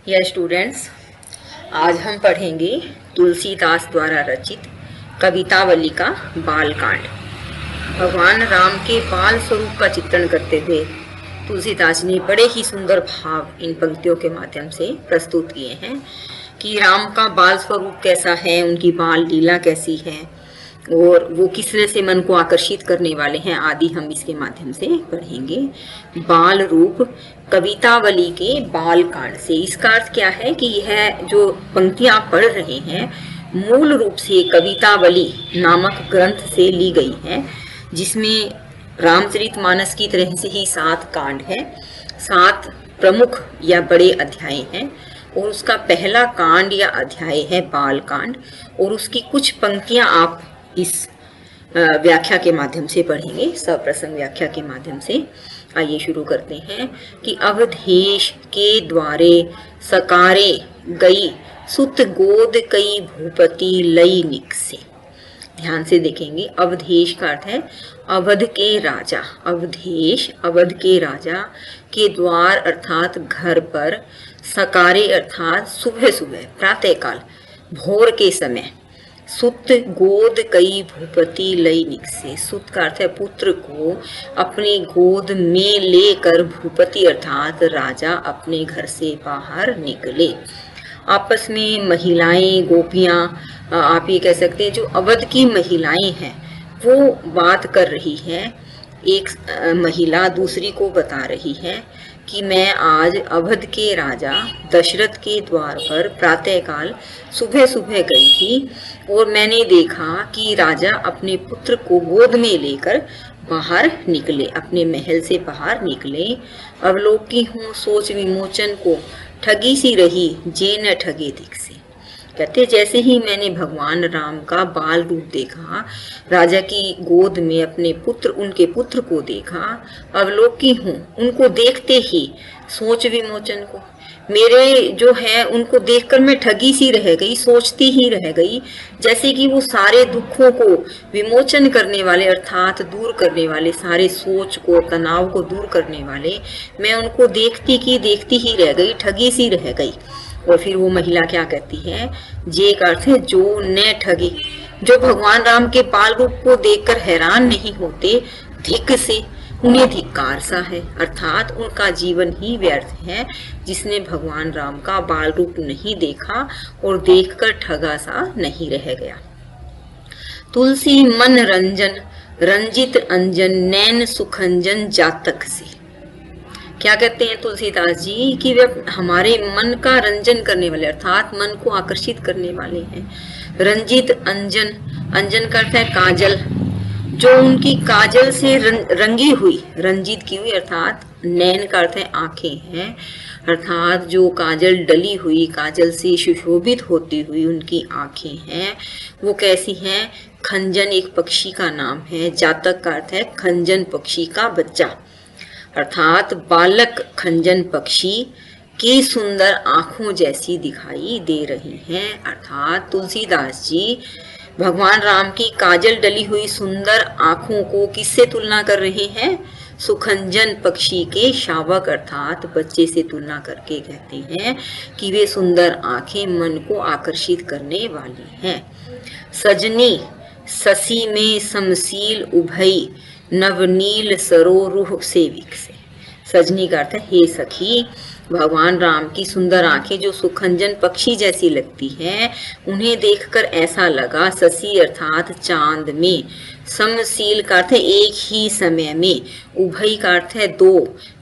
यह स्टूडेंट्स, आज हम पढ़ेंगे तुलसीदास द्वारा रचित कवितावली का बालकांड। भगवान राम के बाल स्वरूप का चित्रण करते हुए तुलसीदास ने बड़े ही सुंदर भाव इन पंक्तियों के माध्यम से प्रस्तुत किए हैं कि राम का बाल स्वरूप कैसा है, उनकी बाल लीला कैसी है और वो किस तरह से मन को आकर्षित करने वाले हैं आदि हम इसके माध्यम से पढ़ेंगे। बाल रूप कवितावली के बाल कांड से इसका अर्थ क्या है कि यह जो पंक्तियां आप पढ़ रहे हैं मूल रूप से कवितावली नामक ग्रंथ से ली गई है, जिसमें रामचरितमानस की तरह से ही 7 कांड है, 7 प्रमुख या बड़े अध्याय हैं और उसका पहला कांड या अध्याय है बाल कांड और उसकी कुछ पंक्तियां आप इस व्याख्या के माध्यम से पढ़ेंगे, सप्रसंग व्याख्या के माध्यम से। आइए शुरू करते हैं कि अवधेश के द्वारे सकारे गई सुत गोद कई भूपति लई निकसे। ध्यान से देखेंगे, अवधेश का अर्थ है अवध के राजा। अवधेश अवध के राजा के द्वार अर्थात घर पर, सकारे अर्थात सुबह सुबह प्रातःकाल भोर के समय, सुत गोद कई भूपति लई निकसे। सुत का अर्थ है पुत्र को अपनी गोद में लेकर भूपति अर्थात राजा अपने घर से बाहर निकले। आपस में महिलाएं, गोपियां, आप ये कह सकते हैं जो अवध की महिलाएं हैं वो बात कर रही है। एक महिला दूसरी को बता रही है कि मैं आज अवध के राजा दशरथ के द्वार पर प्रातःकाल सुबह सुबह गई थी और मैंने देखा कि राजा अपने पुत्र को गोद में लेकर बाहर निकले, अपने महल से बाहर निकले। अवलोकी हूँ सोच विमोचन को, ठगी सी रही जे न ठगे दिख से। कहते जैसे ही मैंने भगवान राम का बाल रूप देखा, राजा की गोद में अपने पुत्र, उनके पुत्र को देखा, अवलोकी हूँ उनको देखते ही सोच विमोचन को, मेरे जो है उनको देखकर मैं ठगी सी रह गई, सोचती ही रह गई, जैसे कि वो सारे दुखों को विमोचन करने वाले अर्थात दूर करने वाले, सारे सोच को, तनाव को दूर करने वाले, मैं उनको देखती ही रह गई, ठगी सी रह गई। और फिर वो महिला क्या कहती है, जे का अर्थ है जो न ठगी, जो भगवान राम के बाल रूप को देखकर हैरान नहीं होते, धिक से उन्हें धिक्कार सा है, अर्थात उनका जीवन ही व्यर्थ है जिसने भगवान राम का बाल रूप नहीं देखा और देखकर ठगा सा नहीं रह गया। तुलसी मन रंजन रंजित अंजन नैन सुखंजन जातक से। क्या कहते हैं तुलसीदास जी कि वे हमारे मन का रंजन करने वाले अर्थात मन को आकर्षित करने वाले हैं। रंजित अंजन, अंजन का अर्थ है काजल, जो उनकी काजल से रंगी हुई, रंजित की हुई अर्थात नैन का अर्थ है आंखें हैं, अर्थात जो काजल डली हुई, काजल से सुशोभित होती हुई उनकी आंखें हैं, वो कैसी हैं। खंजन एक पक्षी का नाम है, जातक का अर्थ है खंजन पक्षी का बच्चा, अर्थात बालक खंजन पक्षी की सुंदर आंखों जैसी दिखाई दे रही हैं। अर्थात तुलसीदास जी भगवान राम की काजल डली हुई सुंदर आंखों को किससे तुलना कर रहे हैं, सुखंजन पक्षी के शावक अर्थात बच्चे से तुलना करके कहते हैं कि वे सुंदर आंखें मन को आकर्षित करने वाली हैं। सजनी ससी में समसील उभई नवनील सरोरुह से विकसे। सजनी का अर्थ है हे सखी, भगवान राम की सुंदर आंखें जो सुखंजन पक्षी जैसी लगती हैं, उन्हें देखकर ऐसा लगा, ससी अर्थात चांद में, समशील का अर्थ है एक ही समय में, उभई का अर्थ है 2,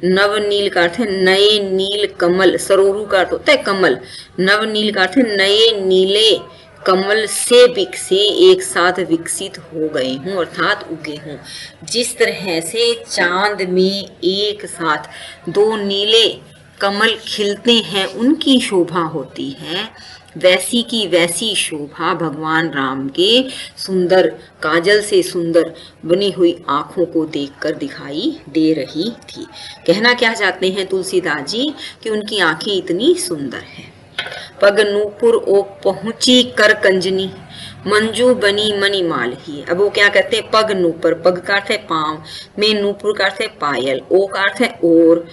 नवनील का अर्थ है नए नील कमल, सरोरु का अर्थ होता है कमल, नवनील का अर्थ है नए नीले कमल से विकसे, एक साथ विकसित हो गए हूँ अर्थात उगे हूँ। जिस तरह से चांद में एक साथ 2 नीले कमल खिलते हैं, उनकी शोभा होती है, वैसी की वैसी शोभा भगवान राम के सुंदर काजल से सुंदर बनी हुई आंखों को देखकर दिखाई दे रही थी। कहना क्या चाहते हैं तुलसीदास जी कि उनकी आंखें इतनी सुंदर हैं। पग नूपुर ओ पहुंची कर कंजनी मंजू बनी मणिमाल ही। अब वो क्या कहते हैं, पग नूपुर, पग का अर्थ है पांव, में नूपुर का अर्थ है पायल, ओ का अर्थ है और,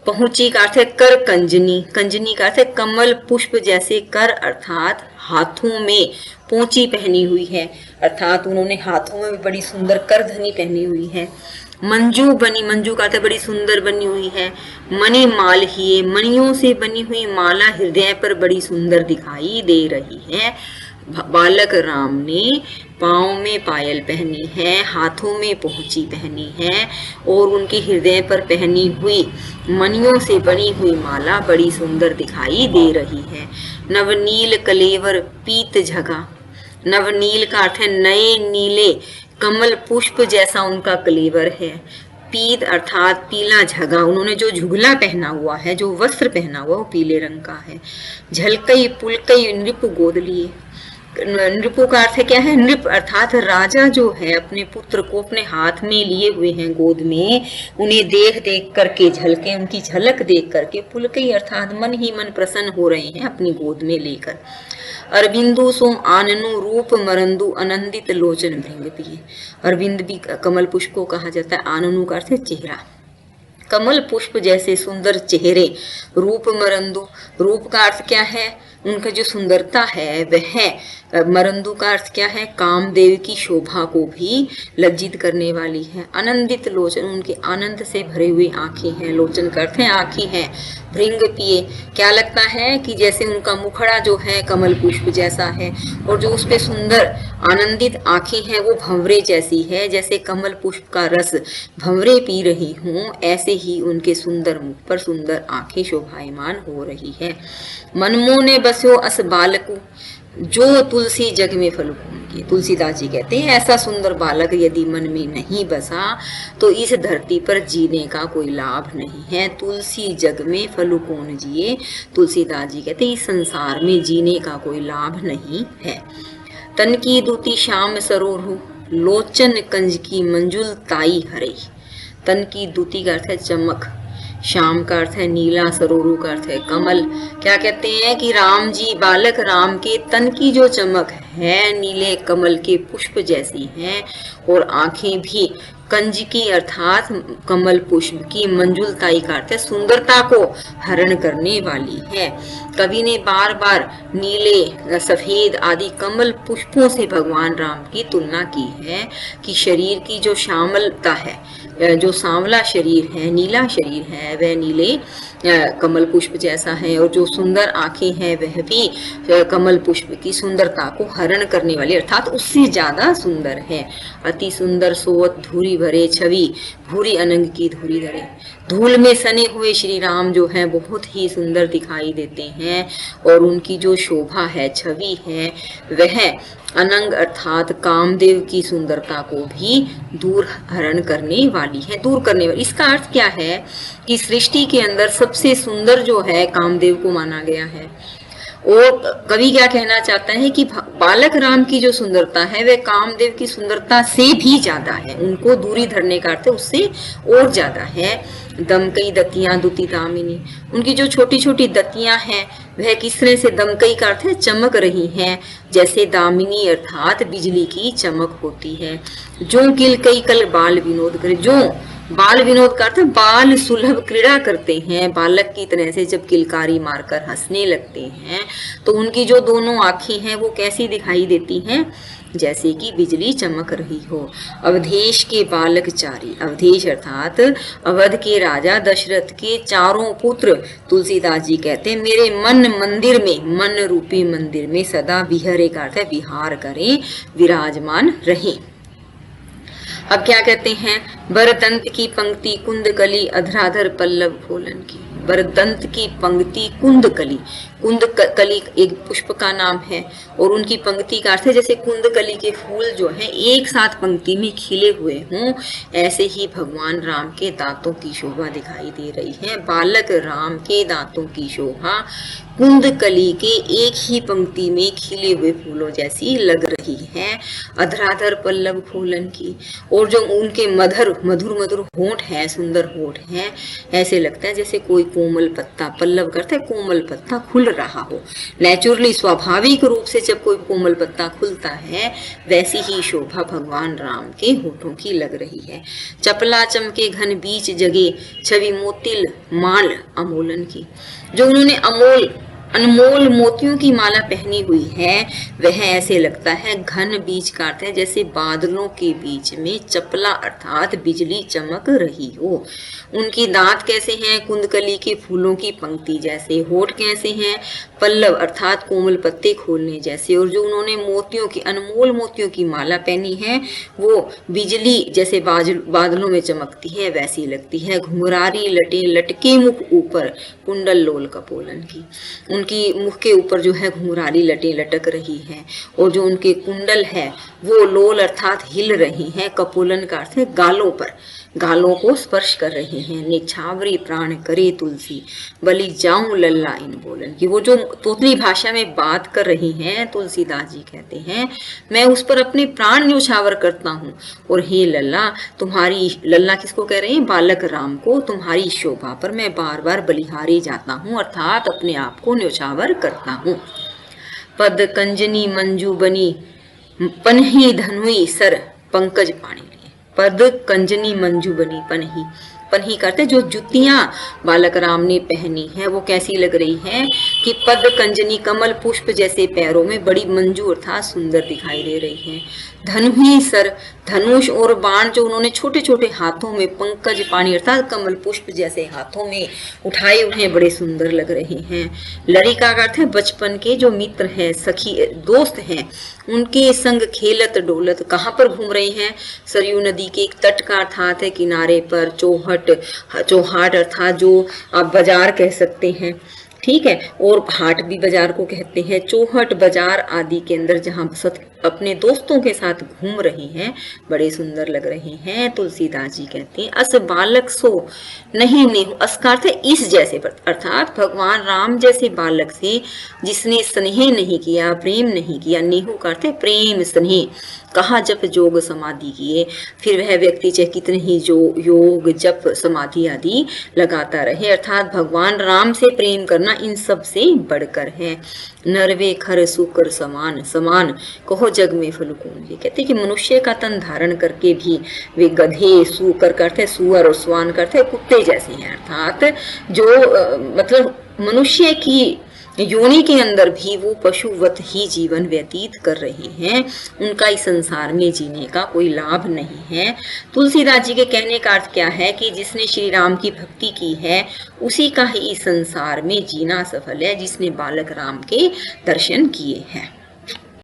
पहुंची का अर्थ है कर कंजनी, कंजनी का अर्थ है कमल पुष्प जैसे कर, अर्थात हाथों में पोंची पहनी हुई है, अर्थात उन्होंने हाथों में बड़ी सुंदर करधनी पहनी हुई है। मंजू बनी, मंजू का अर्थ है बड़ी सुंदर बनी हुई है। मणि माल ही, मणियों से बनी हुई माला हृदय पर बड़ी सुंदर दिखाई दे रही है। बालक राम ने पाँव में पायल पहनी है, हाथों में पोंची पहनी है और उनके हृदय पर पहनी हुई मणियों से बनी हुई माला बड़ी सुंदर दिखाई दे रही है। नवनील कलेवर पीत झगा, नवनील का अर्थ है नए नीले, कमल पुष्प जैसा उनका कलेवर है। पीत अर्थात पीला झगा, उन्होंने जो झुगला पहना हुआ है, जो वस्त्र पहना हुआ वो पीले रंग का है। झलकई पुलकई नृप गोद लिए, नृपु का अर्थ क्या है? नृप अर्थात राजा जो है अपने पुत्र को अपने हाथ में लिए हुए हैं गोद में, उन्हें देख देख करके झलके, उनकी झलक देख करके पुलकई अर्थात मन ही मन प्रसन्न हो रहे हैं अपनी गोद में लेकर। अरविंदु सो आननु रूप मरंदु आनंदित लोचन भृंग पिए, अरविंद भी कमल पुष्प को कहा जाता है। आननु का अर्थ है चेहरा, कमल पुष्प जैसे सुंदर चेहरे। रूप मरंदु, रूप का अर्थ क्या है? उनका जो सुंदरता है वह। मरंदु का अर्थ क्या है? कामदेव की शोभा को भी लज्जित करने वाली है। आनंदित लोचन, उनके आनंद से भरे हुए आंखें हैं, लोचन का अर्थ है आंखें हैं। भृंग पिए, क्या लगता है कि जैसे उनका मुखड़ा जो है कमल पुष्प जैसा है और जो उस पे सुंदर आनंदित आंखें हैं वो भंवरे जैसी है, जैसे कमल पुष्प का रस भंवरे पी रही हूँ, ऐसे ही उनके सुंदर मुख पर सुंदर आंखें शोभायमान हो रही है। मनमो ने बस्यो अस बालकु जो तुलसी जग में फलुकून की, तुलसीदास जी कहते हैं ऐसा सुंदर बालक यदि मन में नहीं बसा तो इस धरती पर जीने का कोई लाभ नहीं है। तुलसी जग में फलुकून जिए, तुलसीदास जी कहते हैं इस संसार में जीने का कोई लाभ नहीं है। तन की दूती श्याम सरोरु लोचन कंज की मंजुल ताई हरे, तन की दूती का अर्थ है चमक, श्याम का अर्थ है नीला, सरोरु का अर्थ है कमल। क्या कहते हैं कि राम जी, बालक राम के तन की जो चमक है नीले कमल के पुष्प जैसी है और आंखें भी कंज की अर्थात कमल पुष्प की, मंजुलताई का अर्थ है सुंदरता को हरण करने वाली है। कवि ने बार बार नीले, सफेद आदि कमल पुष्पों से भगवान राम की तुलना की है कि शरीर की जो श्यामलता है, जो सांवला शरीर है, नीला शरीर है, वह नीले कमल पुष्प जैसा है और जो सुंदर आंखें हैं वह भी कमल पुष्प की सुंदरता को हरण करने वाली अर्थात उससे ज्यादा सुंदर है। अति सुंदर सोवत धूरी भरे छवि भूरी अनंग की धूरी धरे, धूल में सने हुए श्री राम जो हैं बहुत ही सुंदर दिखाई देते हैं और उनकी जो शोभा है, छवि है, वह अनंग अर्थात कामदेव की सुंदरता को भी दूर हरण करने वाली है, दूर करने वाली। इसका अर्थ क्या है कि सृष्टि के अंदर सबसे सुंदर जो है कामदेव को माना गया है। और कवि क्या कहना चाहता है कि बालक राम की जो सुंदरता है वह कामदेव की सुंदरता से भी ज्यादा है, उनको दूरी धरने का अर्थ उससे और ज्यादा है। दमकई दतियां दुति दामिनी, उनकी जो छोटी छोटी दतियां हैं वह किस तरह से, दमकई का अर्थ है चमक रही हैं, जैसे दामिनी अर्थात बिजली की चमक होती है। जो किल कई कल बाल विनोद करे, जो बाल विनोद का अर्थ बाल सुलभ क्रीड़ा करते हैं, बालक की तरह से जब किलकारी मारकर हंसने लगते हैं तो उनकी जो दोनों आंखें हैं वो कैसी दिखाई देती हैं, जैसे कि बिजली चमक रही हो। अवधेश के बालक चारी, अवधेश अर्थात अवध के राजा दशरथ के चारों पुत्र, तुलसीदास जी कहते हैं मेरे मन मंदिर में, मन रूपी मंदिर में सदा विहरे का अर्थ है विहार करें, विराजमान रहें। अब क्या कहते हैं, बरदंत की पंक्ति कुंदकली अधराधर पल्लव फूलन की, बरदंत की पंक्ति कुंदकली, कुंदकली एक पुष्प का नाम है और उनकी पंक्ति का अर्थ है जैसे कुंदकली के फूल जो हैं एक साथ पंक्ति में खिले हुए हों, ऐसे ही भगवान राम के दांतों की शोभा दिखाई दे रही है। बालक राम के दांतों की शोभा कुंदकली के एक ही पंक्ति में खिले हुए फूलों जैसी लग रही है। अधराधर पल्लव फूलन की, और जो उनके मधुर मधुर मधुर होंठ है, सुंदर होंठ है, ऐसे लगता है जैसे कोई कोमल पत्ता, पल्लव करता है कोमल पत्ता खुल रहा हो। नेचुरली, स्वाभाविक रूप से जब कोई कोमल पत्ता खुलता है वैसी ही शोभा भगवान राम के होठों की लग रही है। चपला चमके घन बीच जगे, छवि मोतिल माल अमोलन की। जो उन्होंने अनमोल मोतियों की माला पहनी हुई है वह ऐसे लगता है, घन बीच का अर्थ है जैसे बादलों के बीच में चपला अर्थात बिजली चमक रही हो। उनकी दांत कैसे हैं, कुंदकली के फूलों की पंक्ति जैसे। होठ कैसे हैं, पल्लव अर्थात कोमल पत्ते खोलने जैसे। और जो उन्होंने मोतियों की, अनमोल मोतियों की माला पहनी है वो बिजली जैसे बादलों में चमकती है वैसी लगती है। घुंघरारी लटे लटके मुख ऊपर, कुंडल लोल कपोलन की। उनकी मुख के ऊपर जो है घुंघरारी लटें लटक रही हैं और जो उनके कुंडल है वो लोल अर्थात हिल रही हैं, कपोलन का अर्थ है गालों पर, गालों को स्पर्श कर रही हैं। निछावरी प्राण करे तुलसी, बलि जाऊं लल्ला इन बोलन की। वो जो तोतली भाषा में बात कर रही हैं तुलसीदास जी कहते हैं, मैं उस पर अपने प्राण न्योछावर करता हूँ और हे लल्ला तुम्हारी, लल्ला किसको कह रहे हैं, बालक राम को, तुम्हारी शोभा पर मैं बार बार बलिहारी जाता हूँ अर्थात अपने आप को न्योछावर करता हूँ। पद कंजनी मंजू बनी, पनही धनुई सर पंकज पाणी। पद कंजनी मंजू बनी, पनही, पनही करते जो जुतियां बालक राम ने पहनी है वो कैसी लग रही है कि पद कंजनी कमल पुष्प जैसे पैरों में बड़ी मंजू अर्थात सुंदर दिखाई दे रही है। धनुही सर, धनुष और बाण जो उन्होंने छोटे छोटे हाथों में, पंकज पाणी अर्थात कमल पुष्प जैसे हाथों में उठाए हुए हैं, बड़े सुंदर लग रहे हैं। लड़िका का अर्थ है बचपन के जो मित्र हैं, सखी दोस्त हैं, उनके संग खेलत डोलत। कहाँ पर घूम रहे हैं, सरयू नदी के एक तट का अर्थात है किनारे पर। चौहाट अर्थात जो आप बाजार कह सकते हैं, ठीक है, और हाट भी बाजार को कहते हैं। चौहट बाजार आदि के अंदर जहाँ अपने दोस्तों के साथ घूम रही हैं, बड़े सुंदर लग रहे हैं। तुलसीदास जी कहते हैं अस बालक सो नहीं नेहु, अस का अर्थ है इस जैसे, अर्थात भगवान राम जैसे बालक से जिसने स्नेह नहीं किया, प्रेम नहीं किया। नेहु का अर्थ है प्रेम स्नेह। कहा जप जोग समाधि किए, फिर वह व्यक्ति चाहे कितने ही जो योग जप समाधि आदि लगाता रहे, अर्थात भगवान राम से प्रेम करना इन सब से बढ़कर है। नरवे खर सुकर समान, समान कहो जग में फलुकून। ये कहते हैं कि मनुष्य का तन धारण करके भी वे गधे, सुकर करते सुअर और स्वान करते कुत्ते जैसे हैं, अर्थात जो मतलब मनुष्य की योनि के अंदर भी वो पशुवत ही जीवन व्यतीत कर रहे हैं। उनका इस संसार में जीने का कोई लाभ नहीं है। तुलसीदास जी के कहने का अर्थ क्या है कि जिसने श्री राम की भक्ति की है उसी का ही इस संसार में जीना सफल है, जिसने बालक राम के दर्शन किए हैं।